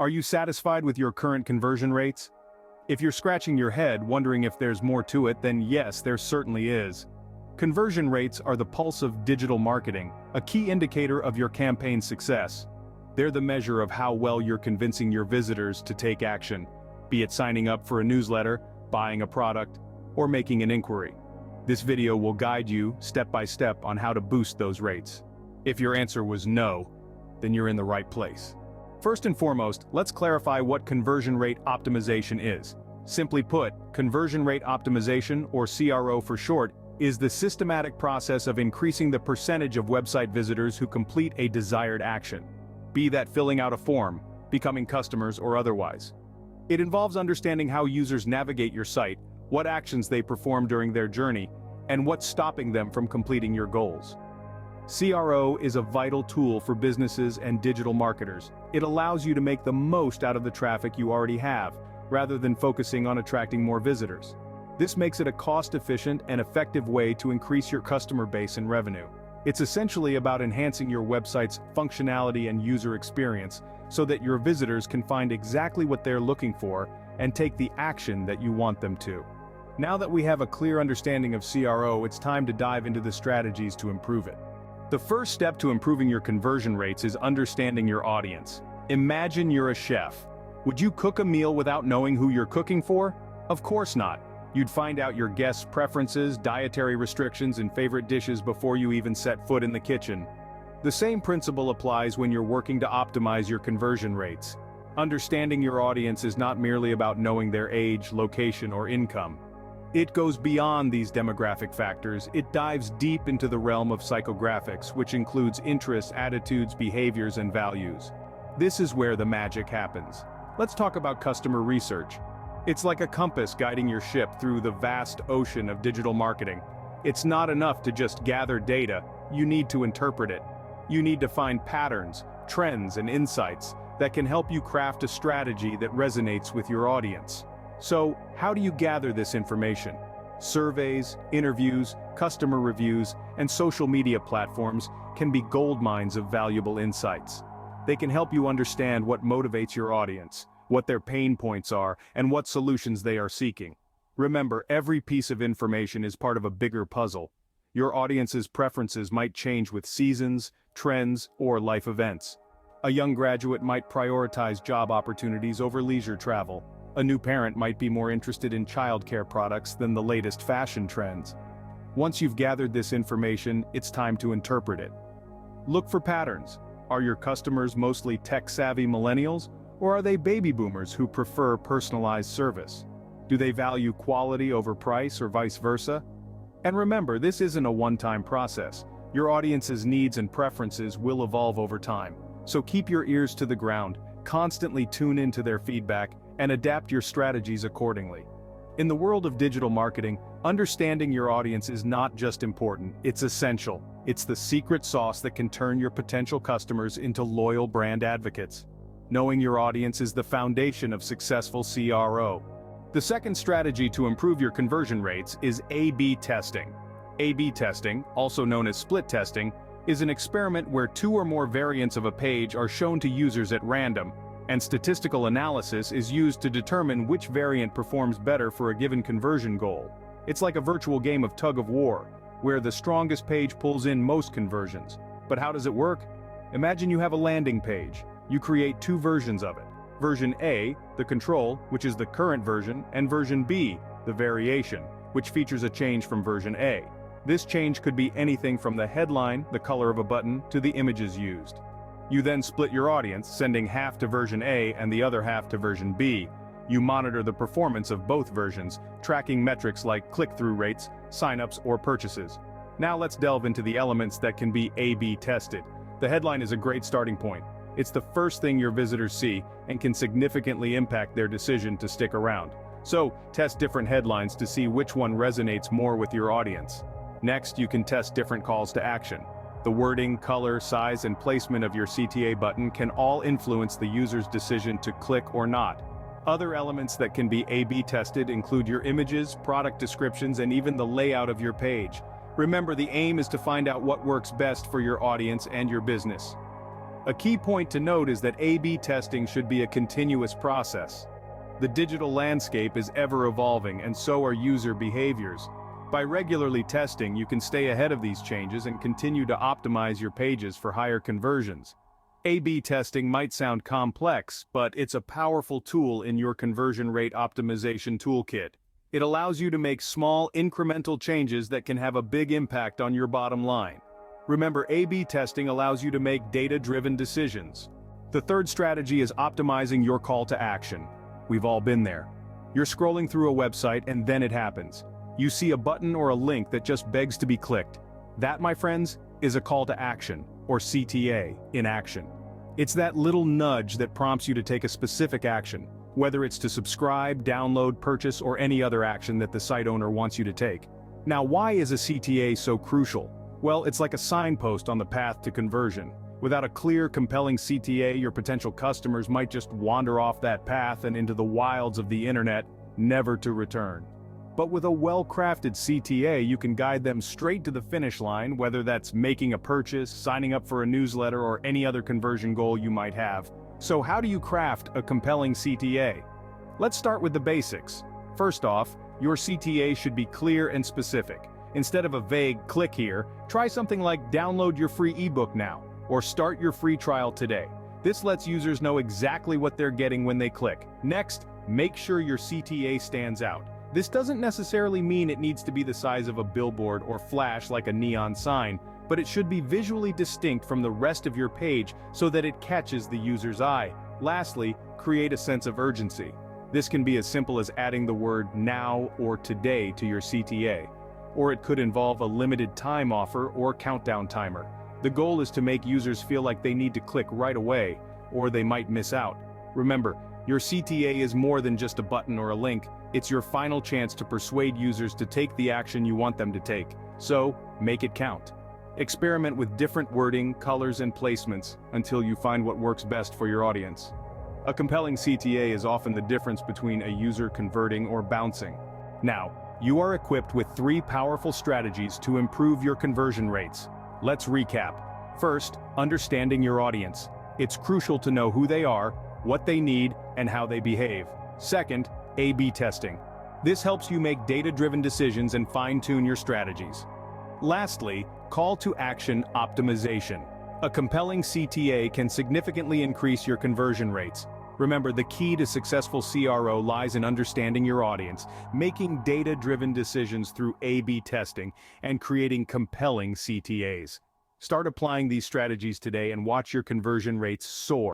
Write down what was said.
Are you satisfied with your current conversion rates? If you're scratching your head wondering if there's more to it, then yes, there certainly is. Conversion rates are the pulse of digital marketing, a key indicator of your campaign's success. They're the measure of how well you're convincing your visitors to take action, be it signing up for a newsletter, buying a product, or making an inquiry. This video will guide you step by step on how to boost those rates. If your answer was no, then you're in the right place. First and foremost, let's clarify what conversion rate optimization is. Simply put, conversion rate optimization, or CRO for short, is the systematic process of increasing the percentage of website visitors who complete a desired action, be that filling out a form, becoming customers, or otherwise. It involves understanding how users navigate your site, what actions they perform during their journey, and what's stopping them from completing your goals. CRO is a vital tool for businesses and digital marketers. It allows you to make the most out of the traffic you already have, rather than focusing on attracting more visitors. This makes it a cost-efficient and effective way to increase your customer base and revenue. It's essentially about enhancing your website's functionality and user experience so that your visitors can find exactly what they're looking for and take the action that you want them to. Now that we have a clear understanding of CRO, it's time to dive into the strategies to improve it. The first step to improving your conversion rates is understanding your audience. Imagine you're a chef. Would you cook a meal without knowing who you're cooking for? Of course not. You'd find out your guests' preferences, dietary restrictions, and favorite dishes before you even set foot in the kitchen. The same principle applies when you're working to optimize your conversion rates. Understanding your audience is not merely about knowing their age, location, or income. It goes beyond these demographic factors. It dives deep into the realm of psychographics, which includes interests, attitudes, behaviors, and values. This is where the magic happens. Let's talk about customer research. It's like a compass guiding your ship through the vast ocean of digital marketing. It's not enough to just gather data, you need to interpret it. You need to find patterns, trends, and insights that can help you craft a strategy that resonates with your audience. So, how do you gather this information? Surveys, interviews, customer reviews, and social media platforms can be gold mines of valuable insights. They can help you understand what motivates your audience, what their pain points are, and what solutions they are seeking. Remember, every piece of information is part of a bigger puzzle. Your audience's preferences might change with seasons, trends, or life events. A young graduate might prioritize job opportunities over leisure travel. A new parent might be more interested in childcare products than the latest fashion trends. Once you've gathered this information, it's time to interpret it. Look for patterns. Are your customers mostly tech-savvy millennials, or are they baby boomers who prefer personalized service? Do they value quality over price or vice versa? And remember, this isn't a one-time process. Your audience's needs and preferences will evolve over time. So keep your ears to the ground, constantly tune into their feedback, and adapt your strategies accordingly. In the world of digital marketing, understanding your audience is not just important, it's essential. It's the secret sauce that can turn your potential customers into loyal brand advocates. Knowing your audience is the foundation of successful CRO. The second strategy to improve your conversion rates is A/B testing. A/B testing, also known as split testing, is an experiment where two or more variants of a page are shown to users at random, and statistical analysis is used to determine which variant performs better for a given conversion goal. It's like a virtual game of tug-of-war, where the strongest page pulls in most conversions. But how does it work? Imagine you have a landing page. You create two versions of it. Version A, the control, which is the current version, and version B, the variation, which features a change from version A. This change could be anything from the headline, the color of a button, to the images used. You then split your audience, sending half to version A and the other half to version B. You monitor the performance of both versions, tracking metrics like click-through rates, signups, or purchases. Now let's delve into the elements that can be A/B tested. The headline is a great starting point. It's the first thing your visitors see and can significantly impact their decision to stick around. So, test different headlines to see which one resonates more with your audience. Next, you can test different calls to action. The wording, color, size, and placement of your CTA button can all influence the user's decision to click or not. Other elements that can be A/B tested include your images, product descriptions, and even the layout of your page. Remember, the aim is to find out what works best for your audience and your business. A key point to note is that A/B testing should be a continuous process. The digital landscape is ever evolving, and so are user behaviors. By regularly testing, you can stay ahead of these changes and continue to optimize your pages for higher conversions. A/B testing might sound complex, but it's a powerful tool in your conversion rate optimization toolkit. It allows you to make small, incremental changes that can have a big impact on your bottom line. Remember, A/B testing allows you to make data-driven decisions. The third strategy is optimizing your call to action. We've all been there. You're scrolling through a website and then it happens. You see a button or a link that just begs to be clicked. That, my friends, is a call to action, or CTA, in action. It's that little nudge that prompts you to take a specific action, whether it's to subscribe, download, purchase, or any other action that the site owner wants you to take. Now, why is a CTA so crucial? Well, it's like a signpost on the path to conversion. Without a clear, compelling CTA, your potential customers might just wander off that path and into the wilds of the internet, never to return. But with a well-crafted CTA, you can guide them straight to the finish line, whether that's making a purchase, signing up for a newsletter, or any other conversion goal you might have. So how do you craft a compelling CTA? Let's start with the basics. First off, your CTA should be clear and specific. Instead of a vague "click here," try something like "download your free ebook now," or "start your free trial today." This lets users know exactly what they're getting when they click. Next, make sure your CTA stands out. This doesn't necessarily mean it needs to be the size of a billboard or flash like a neon sign, but it should be visually distinct from the rest of your page so that it catches the user's eye. Lastly, create a sense of urgency. This can be as simple as adding the word "now" or "today" to your CTA. Or it could involve a limited time offer or countdown timer. The goal is to make users feel like they need to click right away, or they might miss out. Remember, your CTA is more than just a button or a link. It's your final chance to persuade users to take the action you want them to take. So, make it count. Experiment with different wording, colors, and placements until you find what works best for your audience. A compelling CTA is often the difference between a user converting or bouncing. Now, you are equipped with 3 powerful strategies to improve your conversion rates. Let's recap. First, understanding your audience. It's crucial to know who they are, what they need, and how they behave. Second, A/B testing. This helps you make data-driven decisions and fine-tune your strategies. Lastly, call to action optimization. A compelling CTA can significantly increase your conversion rates. Remember, the key to successful CRO lies in understanding your audience, making data-driven decisions through A/B testing, and creating compelling CTAs. Start applying these strategies today and watch your conversion rates soar.